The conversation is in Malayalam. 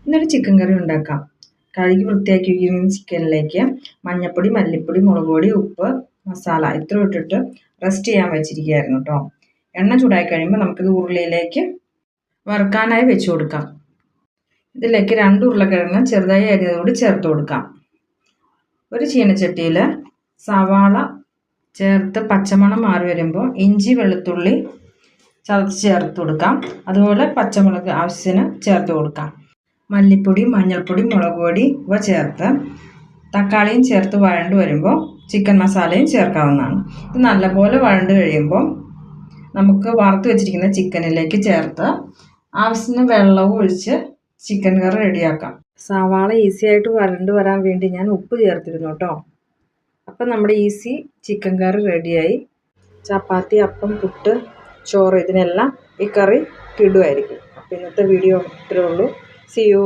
ഇന്നൊരു ചിക്കൻ കറി ഉണ്ടാക്കാം. കഴുകി വൃത്തിയാക്കി വയ്ക്കുന്ന ചിക്കനിലേക്ക് മഞ്ഞൾപ്പൊടി, മല്ലിപ്പൊടി, മുളക് പൊടി, ഉപ്പ്, മസാല ഇത്ര ഇട്ടിട്ട് റെസ്റ്റ് ചെയ്യാൻ വെച്ചിരിക്കുകയായിരുന്നു കേട്ടോ. എണ്ണ ചൂടായി കഴിയുമ്പോൾ നമുക്കിത് ഉരുളിയിലേക്ക് വറുക്കാനായി വെച്ച് കൊടുക്കാം. ഇതിലേക്ക് 2 ഉരുളക്കിഴങ്ങ് ചെറുതായി അരിഞ്ഞതുകൂടി ചേർത്ത് കൊടുക്കാം. ഒരു ചീനച്ചട്ടിയിൽ സവാള ചേർത്ത് പച്ചമണം മാറി വരുമ്പോൾ ഇഞ്ചി, വെളുത്തുള്ളി ചതച്ച് ചേർത്ത് കൊടുക്കാം. അതുപോലെ പച്ചമുളക് ആവശ്യത്തിന് ചേർത്ത് കൊടുക്കാം. മല്ലിപ്പൊടി, മഞ്ഞൾപ്പൊടി, മുളക് പൊടി ഇവ ചേർത്ത് തക്കാളിയും ചേർത്ത് വഴണ്ട് വരുമ്പോൾ ചിക്കൻ മസാലയും ചേർക്കാവുന്നതാണ്. ഇത് നല്ലപോലെ വഴണ്ട് കഴിയുമ്പോൾ നമുക്ക് വറുത്ത് വെച്ചിരിക്കുന്ന ചിക്കനിലേക്ക് ചേർത്ത് ആവശ്യത്തിന് വെള്ളവും ഒഴിച്ച് ചിക്കൻ കറി റെഡിയാക്കാം. സവാള ഈസി ആയിട്ട് വഴണ്ട് വരാൻ വേണ്ടി ഞാൻ ഉപ്പ് ചേർത്തിരുന്നു കേട്ടോ. അപ്പം നമ്മുടെ ഈസി ചിക്കൻ കറി റെഡിയായി. ചപ്പാത്തി, അപ്പം, പുട്ട്, ചോറ് ഇതിനെല്ലാം ഈ കറി കിടുമായിരിക്കും. അപ്പോൾ ഇന്നത്തെ വീഡിയോ ഇത്രയേ ഉള്ളൂ. See you.